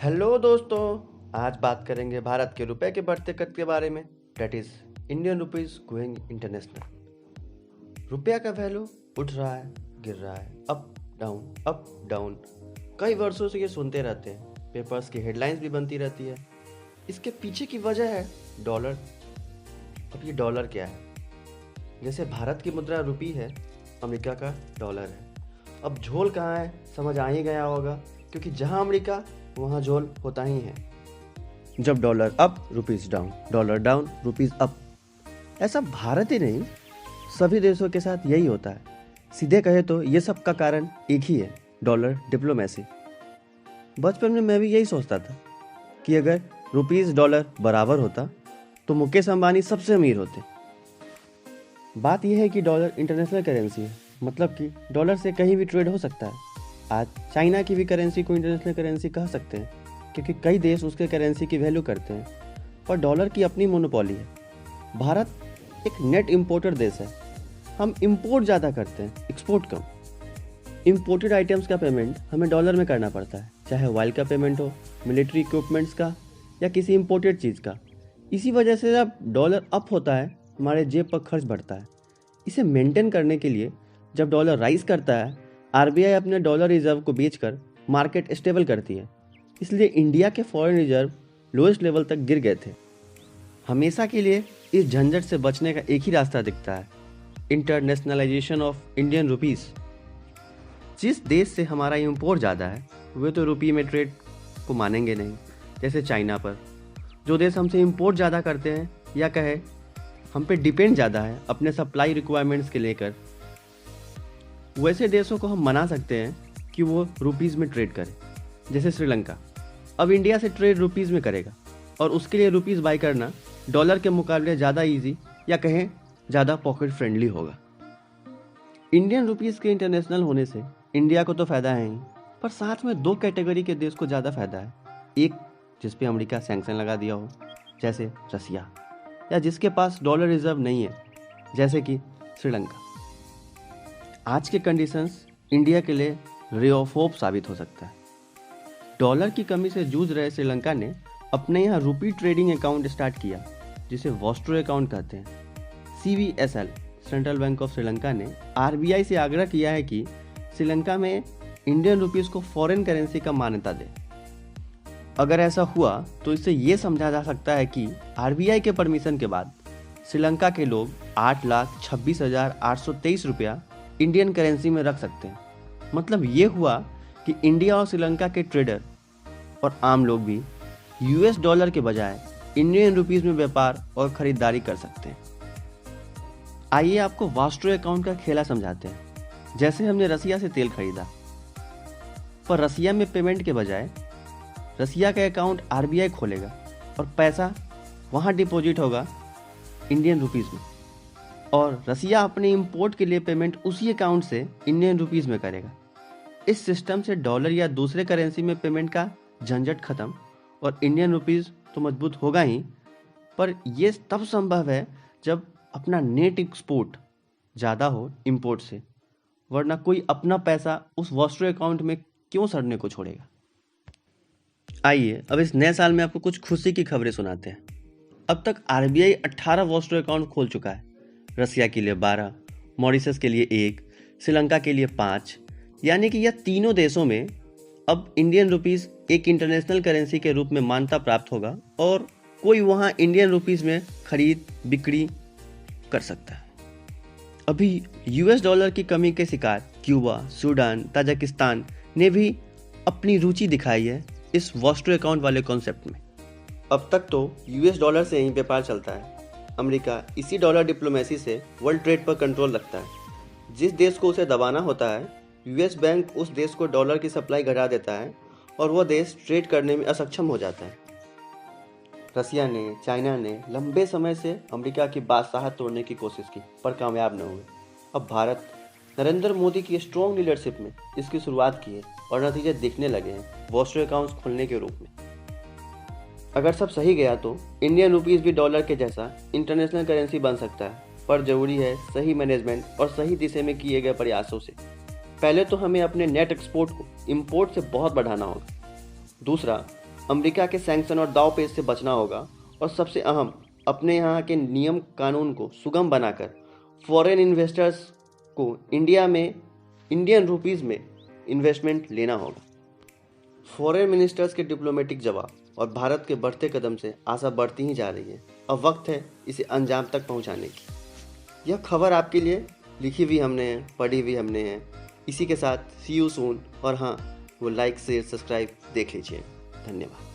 Hello दोस्तों। आज बात करेंगे भारत के रुपए के बढ़ते कद के बारे में। That is Indian rupees going international. रुपया का वैल्यू उठ रहा है, गिर रहा है, अप डाउन। कई वर्षों से ये सुनते रहते हैं, पेपर्स की हेडलाइंस भी बनती रहती है। इसके पीछे की वजह है डॉलर। अब ये डॉलर क्या है? जैसे भारत की मुद्रा रुपी है, अमेरिका का डॉलर है। अब झोल कहाँ है समझ आ ही गया होगा, क्योंकि जहाँ अमेरिका वहाँ झोल होता ही है। जब dollar up rupees down, dollar down rupees up. ऐसा भारत ही नहीं, सभी देशों के साथ यही होता है। सीधे कहे तो ये सब का कारण एक ही है, डॉलर डिप्लोमेसी। बचपन में मैं भी यही सोचता था कि अगर रुपीज डॉलर बराबर होता तो मुकेश अंबानी सबसे अमीर होते। बात यह है कि डॉलर इंटरनेशनल करेंसी है, मतलब कि डॉलर से कहीं भी ट्रेड हो सकता है। आज चाइना की भी करेंसी को इंटरनेशनल करेंसी कह सकते हैं, क्योंकि कई देश उसके करेंसी की वैल्यू करते हैं। पर डॉलर की अपनी मोनोपोली है। भारत एक नेट इंपोर्टर देश है। हम इंपोर्ट ज़्यादा करते हैं, एक्सपोर्ट कम। इंपोर्टेड आइटम्स का पेमेंट हमें डॉलर में करना पड़ता है, चाहे ऑयल का पेमेंट हो, मिलिट्री इक्विपमेंट्स का, या किसी इंपोर्टेड चीज़ का। इसी वजह से जब डॉलर अप होता है, हमारे जेब पर खर्च बढ़ता है। इसे मेंटेन करने के लिए जब डॉलर राइज करता है, आरबीआई अपने डॉलर रिजर्व को बेचकर मार्केट स्टेबल करती है। इसलिए इंडिया के फॉरेन रिजर्व लोएस्ट लेवल तक गिर गए थे। हमेशा के लिए इस झंझट से बचने का एक ही रास्ता दिखता है, इंटरनेशनलाइजेशन ऑफ इंडियन रुपीस। जिस देश से हमारा इंपोर्ट ज़्यादा है वे तो रुपये में ट्रेड को मानेंगे नहीं, जैसे चाइना पर। जो देश हमसे इंपोर्ट ज़्यादा करते हैं या कहे हम पे डिपेंड ज़्यादा है अपने सप्लाई रिक्वायरमेंट्स के लेकर, वैसे देशों को हम मना सकते हैं कि वो रुपीज़ में ट्रेड करें। जैसे श्रीलंका अब इंडिया से ट्रेड रुपीज़ में करेगा, और उसके लिए रुपीज़ बाई करना डॉलर के मुकाबले ज़्यादा इजी या कहें ज़्यादा पॉकेट फ्रेंडली होगा। इंडियन रुपीज़ के इंटरनेशनल होने से इंडिया को तो फ़ायदा है ही, पर साथ में दो कैटेगरी के देश को ज़्यादा फ़ायदा है। एक जिस पे अमेरिका सैंक्शन लगा दिया हो, जैसे रसिया, या जिसके पास डॉलर रिजर्व नहीं है, जैसे कि श्रीलंका। आज के कंडीशंस इंडिया के लिए रे ऑफ होप साबित हो सकता है। डॉलर की कमी से जूझ रहे श्रीलंका ने अपने यहाँ रुपी ट्रेडिंग अकाउंट स्टार्ट किया, जिसे वॉस्ट्रो अकाउंट कहते हैं। CBSL central bank of Sri Lanka ने आरबीआई से आग्रह किया है कि श्रीलंका में इंडियन रुपीज़ को फॉरेन करेंसी का मान्यता दे। अगर ऐसा हुआ तो इससे ये समझा जा सकता है कि आरबीआई के परमिशन के बाद श्रीलंका के लोग 8,26,823 रुपया इंडियन करेंसी में रख सकते हैं। मतलब ये हुआ कि इंडिया और श्रीलंका के ट्रेडर और आम लोग भी US डॉलर के बजाय इंडियन रुपीज़ में व्यापार और ख़रीदारी कर सकते हैं। आइए आपको वॉस्ट्रो अकाउंट का खेला समझाते हैं। जैसे हमने रसिया से तेल खरीदा, पर रसिया में पेमेंट के बजाय रसिया का अकाउंट आरबीआई खोलेगा और पैसा वहाँ डिपॉजिट होगा इंडियन रुपीज़ में, और रसिया अपने इंपोर्ट के लिए पेमेंट उसी अकाउंट से इंडियन रुपीज़ में करेगा। इस सिस्टम से डॉलर या दूसरे करेंसी में पेमेंट का झंझट खत्म, और इंडियन रुपीज़ तो मजबूत होगा ही, पर यह तब संभव है जब अपना नेट एक्सपोर्ट ज़्यादा हो इंपोर्ट से, वरना कोई अपना पैसा उस वॉस्ट्रो अकाउंट में क्यों सड़ने को छोड़ेगा। आइए अब इस नए साल में आपको कुछ खुशी की खबरें सुनाते हैं। अब तक आरबीआई 18 वॉस्ट्रो अकाउंट खोल चुका है। रसिया के लिए 12, मॉरिशस के लिए 1, श्रीलंका के लिए 5। यानी कि यह तीनों देशों में अब इंडियन रुपीज़ एक इंटरनेशनल करेंसी के रूप में मान्यता प्राप्त होगा, और कोई वहाँ इंडियन रुपीज़ में खरीद बिक्री कर सकता है। अभी US डॉलर की कमी के शिकार क्यूबा, सूडान, ताजिकिस्तान ने भी अपनी रुचि दिखाई है इस वॉस्ट्रो अकाउंट वाले कॉन्सेप्ट में। अब तक तो US डॉलर से ही व्यापार चलता है। अमेरिका इसी डॉलर डिप्लोमेसी से वर्ल्ड ट्रेड पर कंट्रोल रखता है। जिस देश को उसे दबाना होता है, US बैंक उस देश को डॉलर की सप्लाई घटा देता है, और वह देश ट्रेड करने में असक्षम हो जाता है। रसिया ने, चाइना ने लंबे समय से अमेरिका की बादशाहत तोड़ने की कोशिश की, पर कामयाब न हुए। अब भारत नरेंद्र मोदी की स्ट्रॉन्ग लीडरशिप में इसकी शुरुआत की है, और नतीजे दिखने लगे हैं वॉस्ट्रो अकाउंट्स खोलने के रूप में। अगर सब सही गया तो इंडियन रुपीज़ भी डॉलर के जैसा इंटरनेशनल करेंसी बन सकता है, पर जरूरी है सही मैनेजमेंट और सही दिशा में किए गए प्रयासों से। पहले तो हमें अपने नेट एक्सपोर्ट को इंपोर्ट से बहुत बढ़ाना होगा। दूसरा, अमेरिका के सैंक्शन और दांव पेच से बचना होगा, और सबसे अहम, अपने यहाँ के नियम कानून को सुगम बनाकर फॉरेन इन्वेस्टर्स को इंडिया में इंडियन रुपीस में इन्वेस्टमेंट लेना होगा। फॉरेन मिनिस्टर्स के डिप्लोमेटिक जवाब और भारत के बढ़ते कदम से आशा बढ़ती ही जा रही है। अब वक्त है इसे अंजाम तक पहुंचाने की। यह खबर आपके लिए लिखी हुई हमने है, पढ़ी हुई हमने है। इसी के साथ सी यू सून, और हाँ, वो लाइक शेयर सब्सक्राइब देख लीजिए। धन्यवाद।